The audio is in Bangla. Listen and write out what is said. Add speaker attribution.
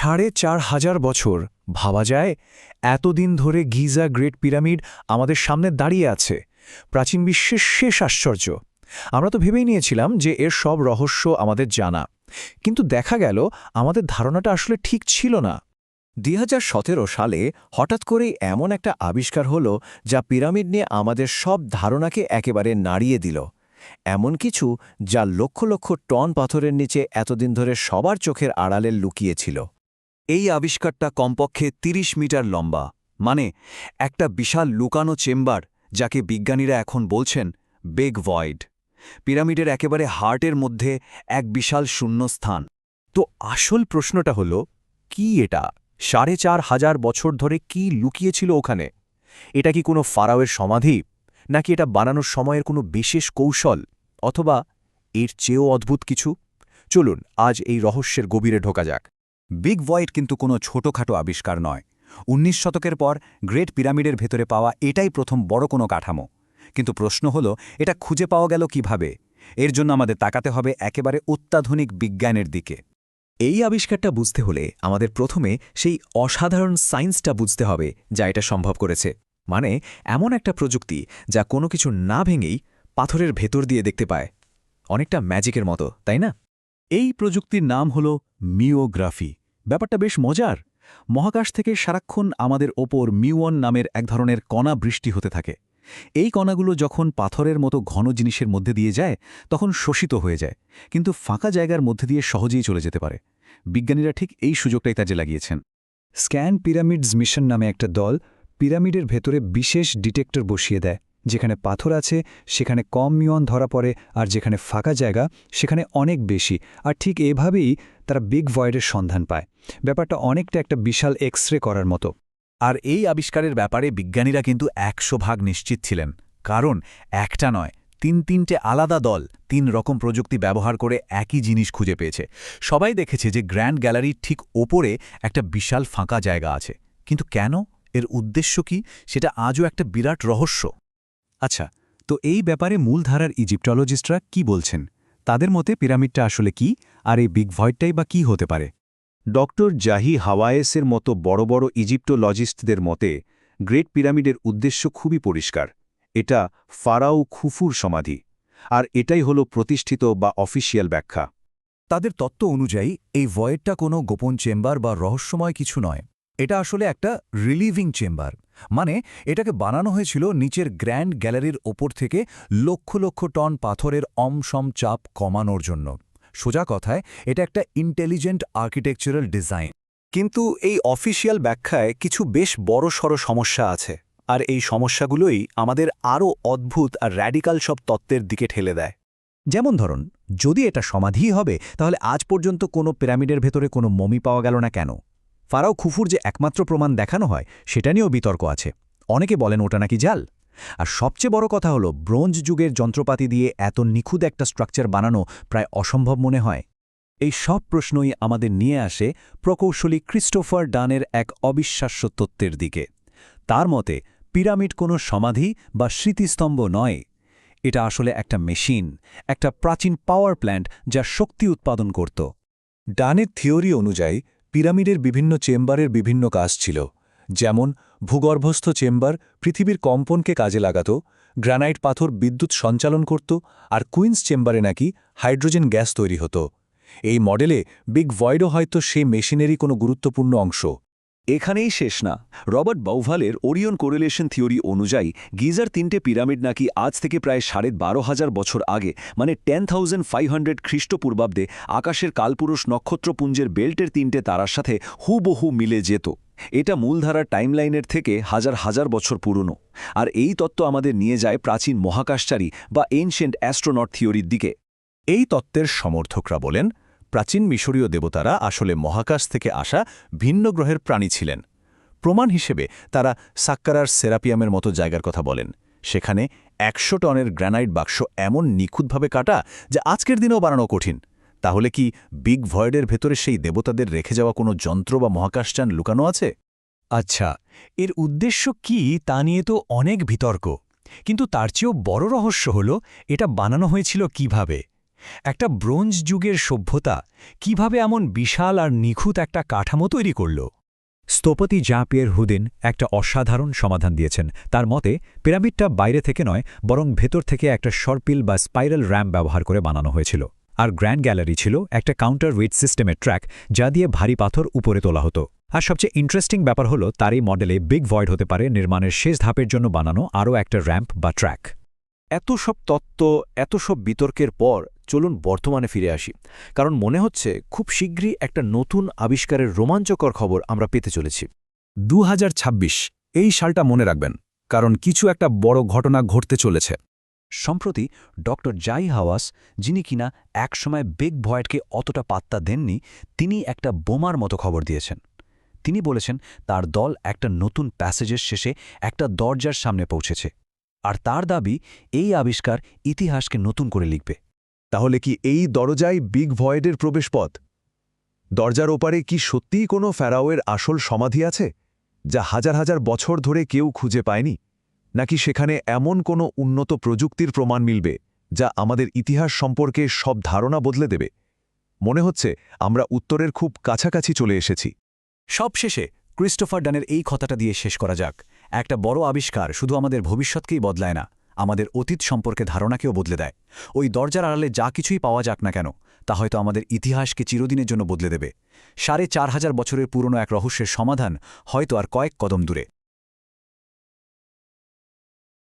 Speaker 1: ৪,৫০০ বছর ভাবা যায় এতদিন ধরে গিজা গ্রেট পিরামিড আমাদের সামনে দাঁড়িয়ে আছে প্রাচীন বিশ্বের শেষ আশ্চর্য। আমরা তো ভেবেই নিয়েছিলাম যে এর সব রহস্য আমাদের জানা, কিন্তু দেখা গেল আমাদের ধারণাটা আসলে ঠিক ছিল না।
Speaker 2: ২০১৭ সালে হঠাৎ করেই এমন একটা আবিষ্কার হলো যা পিরামিড নিয়ে আমাদের সব ধারণাকে একেবারে নাড়িয়ে দিল। এমন কিছু যা লক্ষ লক্ষ টন পাথরের নিচে এতদিন ধরে সবার চোখের আড়ালে লুকিয়েছিল। এই আবিষ্কারটা কমপক্ষে ৩০ মিটার লম্বা, মানে একটা বিশাল লুকানো চেম্বার, যাকে বিজ্ঞানীরা এখন বলছেন বিগ ভয়েড। পিরামিডের একেবারে হার্টের মধ্যে এক বিশাল শূন্যস্থান।
Speaker 1: তো আসল প্রশ্নটা হলো, কি এটা ৪,৫০০ বছর ধরে কি লুকিয়েছিল ওখানে? এটা কি কোনো ফারাওয়ের সমাধি, নাকি এটা বানানোর সময়ের কোনো বিশেষ কৌশল, অথবা এর চেয়েও অদ্ভুত কিছু? চলুন আজ এই রহস্যের গভীরে ঢোকা যাক।
Speaker 3: বিগ ভয়েড কিন্তু কোনো ছোটখাটো আবিষ্কার নয়। ১৯ শতকের পর গ্রেট পিরামিডের ভেতরে পাওয়া এটাই প্রথম বড় কোনো কাঠামো। কিন্তু প্রশ্ন হলো, এটা খুঁজে পাওয়া গেল কিভাবে? এর জন্য আমাদের তাকাতে হবে একেবারে অত্যাধুনিক বিজ্ঞানের দিকে।
Speaker 1: এই আবিষ্কারটা বুঝতে হলে আমাদের প্রথমে সেই অসাধারণ সায়েন্সটা বুঝতে হবে যা এটা সম্ভব করেছে। মানে এমন একটা প্রযুক্তি যা কোনো কিছু না ভেঙেই পাথরের ভেতর দিয়ে দেখতে পায়। অনেকটা ম্যাজিকের মতো, তাই না?
Speaker 3: এই প্রযুক্তির নাম হলো মিওগ্রাফি। ব্যাপারটা বেশ মজার। মহাকাশ থেকে সারাক্ষণ আমাদের ওপর মিউন নামের এক ধরনের কণা বৃষ্টি হতে থাকে। এই কণাগুলো যখন পাথরের মতো ঘন জিনিসের মধ্যে দিয়ে যায় তখন শোষিত হয়ে যায়, কিন্তু ফাঁকা জায়গার মধ্যে দিয়ে সহজেই চলে যেতে পারে। বিজ্ঞানীরা ঠিক এই সুযোগটাই কাজে লাগিয়েছেন। স্ক্যান পিরামিডস মিশন নামে একটা দল পিরামিডের ভেতরে বিশেষ ডিটেক্টর বসিয়ে দেয়। যেখানে পাথর আছে সেখানে কম মিউন ধরা পড়ে, আর যেখানে ফাঁকা জায়গা সেখানে অনেক বেশি। আর ঠিক এভাবেই তারা বিগ ভয়েডের সন্ধান পায়। ব্যাপারটা অনেকটা একটা বিশাল এক্স-রে করার মতো।
Speaker 4: আর এই আবিষ্কারের ব্যাপারে বিজ্ঞানীরা কিন্তু ১০০% নিশ্চিত ছিলেন, কারণ একটা নয়, তিনটে আলাদা দল ৩ রকম প্রযুক্তি ব্যবহার করে একই জিনিস খুঁজে পেয়েছে। সবাই দেখেছে যে গ্র্যান্ড গ্যালারির ঠিক ওপরে একটা বিশাল ফাঁকা জায়গা আছে, কিন্তু কেন, এর উদ্দেশ্য কি, সেটা আজও একটা বিরাট রহস্য।
Speaker 3: আচ্ছা, তো এই ব্যাপারে মূলধারার ইজিপ্টোলজিস্টরা কি বলছেন? তাদের মতে পিরামিডটা আসলে কি, আর এই বিগ ভয়েডটাই বা কী হতে পারে?
Speaker 5: ডক্টর জাহি হাওয়ায়েসের মতো বড় বড় ইজিপ্টোলজিস্টদের মতে গ্রেট পিরামিডের উদ্দেশ্য খুবই পরিষ্কার। এটা ফারাও খুফুর সমাধি, আর এটাই হলো প্রতিষ্ঠিত বা অফিসিয়াল ব্যাখ্যা।
Speaker 2: তাদের তত্ত্ব অনুযায়ী এই ভয়েডটা কোনো গোপন চেম্বার বা রহস্যময় কিছু নয়। এটা আসলে একটা রিলিভিং চেম্বার, মানে এটাকে বানানো হয়েছিল নিচের গ্র্যান্ড গ্যালারির ওপর থেকে লক্ষ লক্ষ টন পাথরের অমসম চাপ কমানোর জন্য। সোজা কথায় এটা একটা ইন্টেলিজেন্ট আর্কিটেকচারাল ডিজাইন।
Speaker 3: কিন্তু এই অফিসিয়াল ব্যাখ্যায় কিছু বেশ বড়সড় সমস্যা আছে, আর এই সমস্যাগুলোই আমাদের আরও অদ্ভুত আর র্যাডিক্যাল সব তত্ত্বের দিকে ঠেলে দেয়।
Speaker 2: যেমন ধরুন, যদি এটা সমাধিই হবে তাহলে আজ পর্যন্ত কোনো পিরামিডের ভেতরে কোনো মমি পাওয়া গেল না কেন? ফারাও খুফুর যে একমাত্র প্রমাণ দেখানো হয় সেটা নিয়েও বিতর্ক আছে। অনেকে বলেন ওটা নাকি জাল। আর সবচেয়ে বড় কথা হলো, ব্রোঞ্জ যুগের যন্ত্রপাতি দিয়ে এত নিখুঁত একটা স্ট্রাকচার বানানো প্রায় অসম্ভব মনে হয়। এই সব প্রশ্নই আমাদের নিয়ে আসে প্রকৌশলী ক্রিস্টোফার ডানের এক অবিশ্বাস্য তত্ত্বের দিকে। তার মতে পিরামিড কোনো সমাধি বা স্মৃতিস্তম্ভ নয়, এটা আসলে একটা মেশিন, একটা প্রাচীন পাওয়ার প্ল্যান্ট যা শক্তি উৎপাদন করত।
Speaker 3: ডানের থিওরি অনুযায়ী পিরামিডের বিভিন্ন চেম্বারের বিভিন্ন কাজ ছিল। যেমন ভূগর্ভস্থ চেম্বার পৃথিবীর কম্পনকে কাজে লাগাত, গ্রানাইট পাথর বিদ্যুৎ সঞ্চালন করত, আর কুইন্স চেম্বারে নাকি হাইড্রোজেন গ্যাস তৈরি হতো। এই মডেলে বিগ ভয়েডও হয়তো সেই মেশিনেরই কোনো গুরুত্বপূর্ণ অংশ।
Speaker 5: এখানেই শেষ না। রবার্ট বাউভালের ওরিয়ন কোরিলেশন থিওরি অনুযায়ী গিজার ৩টে পিরামিড নাকি আজ থেকে প্রায় ১২,৫০০ বছর আগে, মানে 10,500 খ্রিস্টপূর্বাব্দে আকাশের কালপুরুষ নক্ষত্রপুঞ্জের বেল্টের ৩টে তারার সাথে হুবহু মিলে যেত। এটা মূলধারার টাইমলাইনের থেকে হাজার হাজার বছর পুরনো। আর এই তত্ত্ব আমাদের নিয়ে যায় প্রাচীন মহাকাশচারী বা এনশিয়েন্ট অ্যাস্ট্রোনট থিওরির দিকে।
Speaker 3: এই তত্ত্বের সমর্থকরা বলেন, প্রাচীন মিশরীয় দেবতারা আসলে মহাকাশ থেকে আসা ভিন্ন গ্রহের প্রাণী ছিলেন। প্রমাণ হিসেবে তারা সাক্কারার সেরাপিয়ামের মতো জায়গার কথা বলেন। সেখানে ১০০ টনের গ্র্যানাইট বাক্স এমন নিখুঁতভাবে কাটা যা আজকের দিনেও বানানো কঠিন। তাহলে কি বিগ ভয়েডের ভেতরে সেই দেবতাদের রেখে যাওয়া কোনো যন্ত্র বা মহাকাশযান লুকানো আছে?
Speaker 1: আচ্ছা, এর উদ্দেশ্য কি তা নিয়ে তো অনেক বিতর্ক, কিন্তু তার চেয়েও বড় রহস্য হল এটা বানানো হয়েছিল কিভাবে।
Speaker 2: একটা ব্রোঞ্জ যুগের সভ্যতা কিভাবে এমন বিশাল আর নিখুঁত একটা কাঠামো তৈরি করল? স্থপতি জাঁ-পিয়ের হুদিন একটা অসাধারণ সমাধান দিয়েছেন। তার মতে পিরামিডটা বাইরে থেকে নয়, বরং ভেতর থেকে একটা সর্পিল বা স্পাইরাল র্যাম্প ব্যবহার করে বানানো হয়েছিল। আর গ্র্যান্ড গ্যালারি ছিল একটা কাউন্টার ওয়েট সিস্টেমের ট্র্যাক, যা দিয়ে ভারী পাথর উপরে তোলা হতো। আর সবচেয়ে ইন্টারেস্টিং ব্যাপার হলো, তার এই মডেলে বিগ ভয়েড হতে পারে নির্মাণের শেষ ধাপের জন্য বানানো আরও একটা র্যাম্প বা ট্র্যাক।
Speaker 1: এত সব তত্ত্ব, এত সব বিতর্কের পর চলুন বর্তমানে ফিরে আসি, কারণ মনে হচ্ছে খুব শীঘ্রই একটা নতুন আবিষ্কারের রোমাঞ্চকর খবর আমরা পেতে চলেছি।
Speaker 3: 2026 এই সালটা মনে রাখবেন, কারণ কিছু একটা বড় ঘটনা ঘটতে চলেছে।
Speaker 2: সম্প্রতি ডক্টর জাই হাওয়াস, যিনি কিনা একসময় বিগ ভয়েডকে অতটা পাত্তা দেননি, তিনি একটা বোমার মতো খবর দিয়েছেন। তিনি বলেছেন তার দল একটা নতুন প্যাসেজের শেষে একটা দরজার সামনে পৌঁছেছে, আর তার দাবি এই আবিষ্কার ইতিহাসকে নতুন করে লিখবে।
Speaker 5: তাহলে কি এই দরজাই বিগ ভয়েডের প্রবেশপথ? দরজার ওপারে কি সত্যিই কোনো ফ্যারাওয়ের আসল সমাধি আছে, যা হাজার হাজার বছর ধরে কেউ খুঁজে পায়নি? নাকি সেখানে এমন কোনো উন্নত প্রযুক্তির প্রমাণ মিলবে যা আমাদের ইতিহাস সম্পর্কে সব ধারণা বদলে দেবে? মনে হচ্ছে আমরা উত্তরের খুব কাছাকাছি চলে এসেছি।
Speaker 2: সবশেষে ক্রিস্টোফার ডানের এই কথাটা দিয়ে শেষ করা যাক। একটা বড় আবিষ্কার শুধু আমাদের ভবিষ্যৎকেই বদলায় না, আমাদের অতীত সম্পর্কে ধারণাকেও বদলে দেয়। ওই দরজার আড়ালে যা কিছুই পাওয়া যাক না কেন, তা হয়তো আমাদের ইতিহাসকে চিরদিনের জন্য বদলে দেবে। ৪,৫০০ বছরের পুরনো এক রহস্যের সমাধান হয়তো আর কয়েক কদম দূরে।